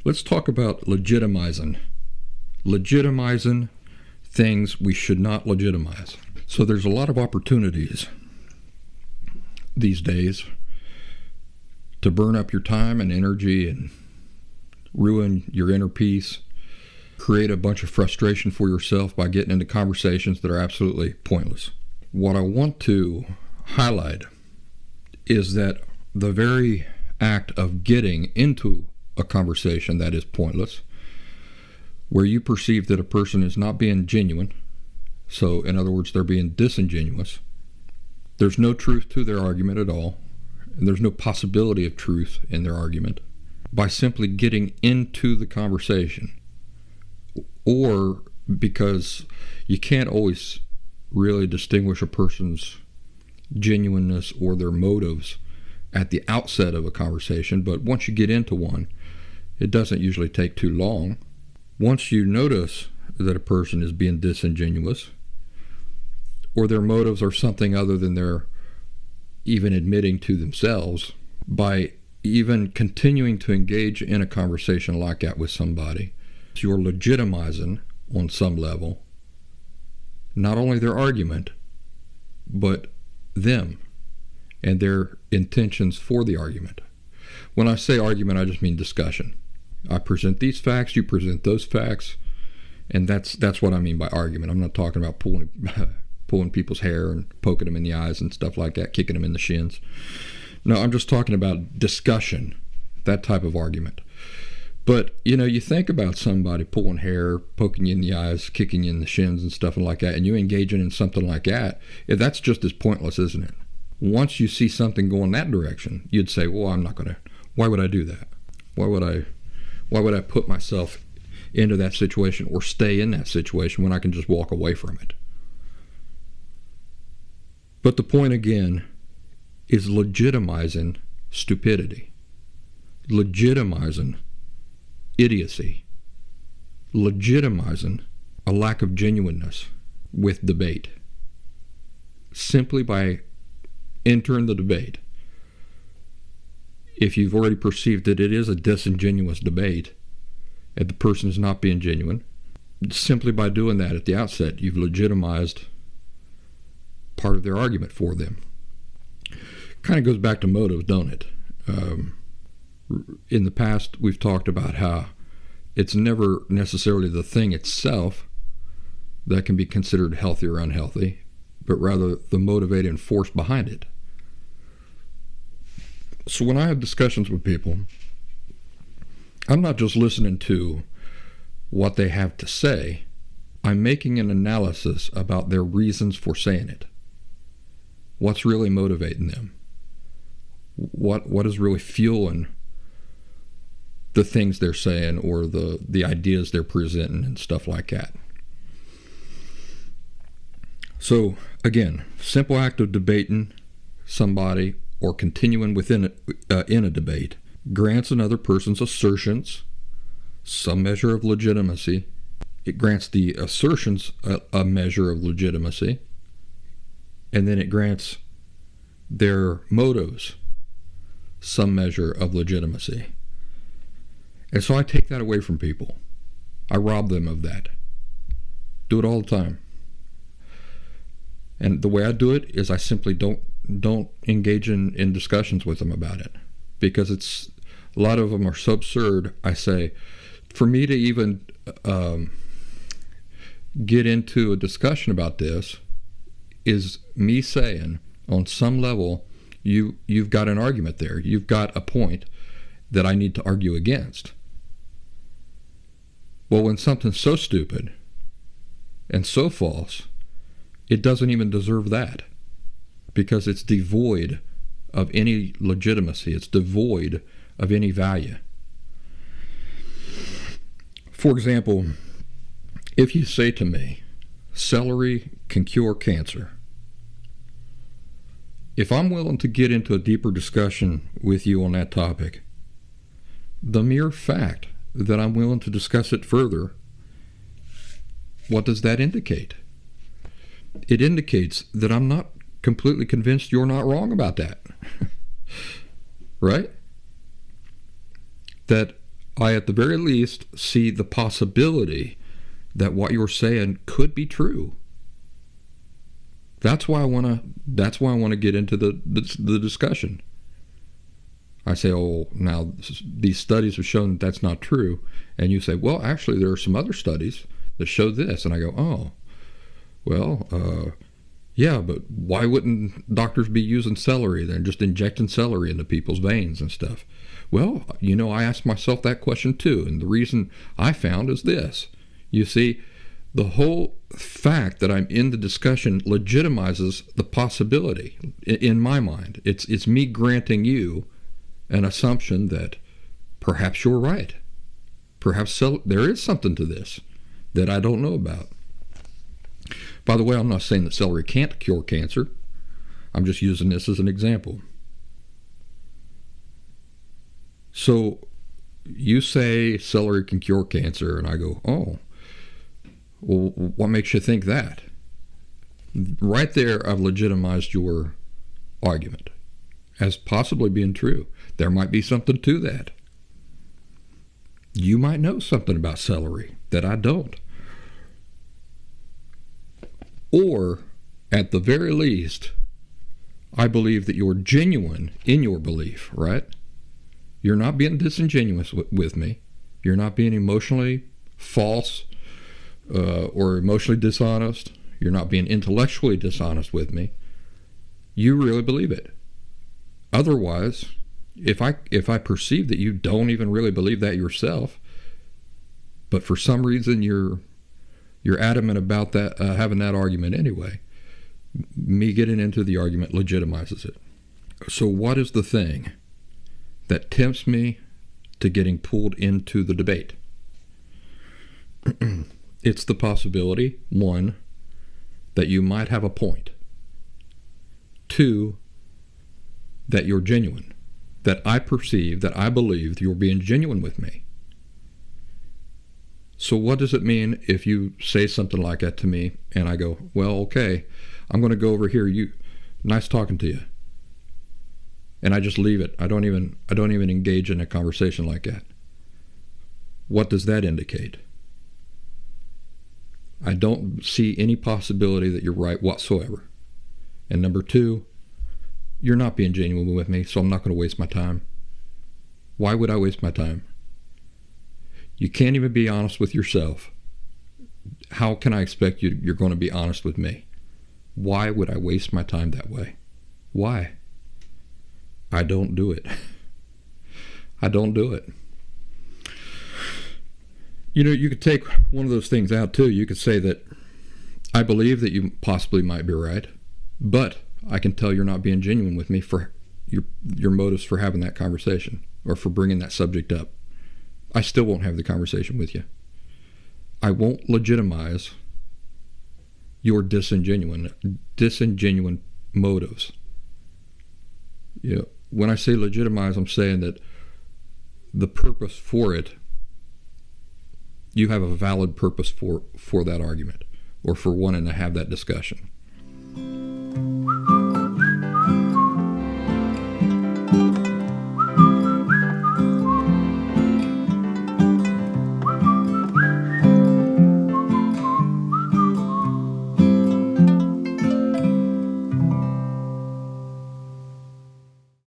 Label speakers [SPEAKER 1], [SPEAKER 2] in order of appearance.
[SPEAKER 1] Let's talk about legitimizing. Legitimizing things we should not legitimize. So there's a lot of opportunities these days to burn up your time and energy and ruin your inner peace, create a bunch of frustration for yourself by getting into conversations that are absolutely pointless. What I want to highlight is that the very act of getting into a conversation that is pointless, where you perceive that a person is not being genuine, so in other words, they're being disingenuous, there's no truth to their argument at all, and there's no possibility of truth in their argument, by simply getting into the conversation, or because you can't always really distinguish a person's genuineness or their motives at the outset of a conversation, but once you get into one, it doesn't usually take too long. Once you notice that a person is being disingenuous, or their motives are something other than they're even admitting to themselves, by even continuing to engage in a conversation like that with somebody, you're legitimizing on some level not only their argument, but them and their intentions for the argument. When I say argument, I just mean discussion. I present these facts, you present those facts, and that's what I mean by argument. I'm not talking about pulling people's hair and poking them in the eyes and stuff like that, kicking them in the shins. No, I'm just talking about discussion, that type of argument. But, you think about somebody pulling hair, poking you in the eyes, kicking you in the shins and stuff like that, and you engaging in something like that, that's just as pointless, isn't it? Once you see something going that direction, you'd say, well, why would I do that? Why would I put myself into that situation or stay in that situation when I can just walk away from it? But the point again is legitimizing stupidity, legitimizing idiocy, legitimizing a lack of genuineness with debate, simply by entering the debate. If you've already perceived that it is a disingenuous debate and the person is not being genuine, simply by doing that at the outset, you've legitimized part of their argument for them. Kind of goes back to motives, don't it? In the past, we've talked about how it's never necessarily the thing itself that can be considered healthy or unhealthy, but rather the motivating force behind it. So when I have discussions with people, I'm not just listening to what they have to say. I'm making an analysis about their reasons for saying it. What's really motivating them? What is really fueling the things they're saying or the ideas they're presenting and stuff like that. So again, simple act of debating somebody or continuing within in a debate grants another person's assertions some measure of legitimacy. It grants the assertions a measure of legitimacy, and then it grants their motives some measure of legitimacy. And so I take that away from people. I rob them of that. Do it all the time. And the way I do it is I simply don't engage in discussions with them about it, because it's a lot of them are so absurd. I say, for me to even get into a discussion about this is me saying, on some level, you've got an argument there. You've got a point that I need to argue against. Well, when something's so stupid and so false, it doesn't even deserve that, because it's devoid of any legitimacy. It's devoid of any value. For example, if you say to me, celery can cure cancer, if I'm willing to get into a deeper discussion with you on that topic, the mere fact that I'm willing to discuss it further, what does that indicate? It indicates that I'm not completely convinced you're not wrong about that. Right? That I at the very least see the possibility that what you're saying could be true. That's why I want to get into the discussion. I say, oh, now these studies have shown that that's not true. And you say, well, actually, there are some other studies that show this. And I go, oh, well, yeah, but why wouldn't doctors be using celery? They're just injecting celery into people's veins and stuff. Well, I asked myself that question too. And the reason I found is this. You see, the whole fact that I'm in the discussion legitimizes the possibility in my mind. It's me granting you an assumption that perhaps you're right. Perhaps there is something to this that I don't know about. By the way, I'm not saying that celery can't cure cancer. I'm just using this as an example. So you say celery can cure cancer, and I go, oh, well, what makes you think that? Right there, I've legitimized your argument as possibly being true. There might be something to that. You might know something about celery that I don't. Or, at the very least, I believe that you're genuine in your belief, right? You're not being disingenuous with me. You're not being emotionally false or emotionally dishonest. You're not being intellectually dishonest with me. You really believe it. Otherwise, if I perceive that you don't even really believe that yourself, but for some reason you're adamant about that, having that argument anyway, me getting into the argument legitimizes it. So what is the thing that tempts me to getting pulled into the debate? It's the possibility, 1, that you might have a point. 2, that you're genuine. That I perceive, that I believe that you're being genuine with me. So what does it mean if you say something like that to me and I go, well, okay, I'm going to go over here. Nice talking to you. And I just leave it. I don't even engage in a conversation like that. What does that indicate? I don't see any possibility that you're right whatsoever. And number 2, you're not being genuine with me, so I'm not going to waste my time. Why would I waste my time? You can't even be honest with yourself. How can I expect you're going to be honest with me? Why would I waste my time that way? Why? I don't do it. I don't do it. You could take one of those things out too. You could say that I believe that you possibly might be right, but I can tell you're not being genuine with me for your motives for having that conversation or for bringing that subject up. I still won't have the conversation with you. I won't legitimize your disingenuine motives. When I say legitimize, I'm saying that the purpose for it, you have a valid purpose for that argument or for wanting to have that discussion.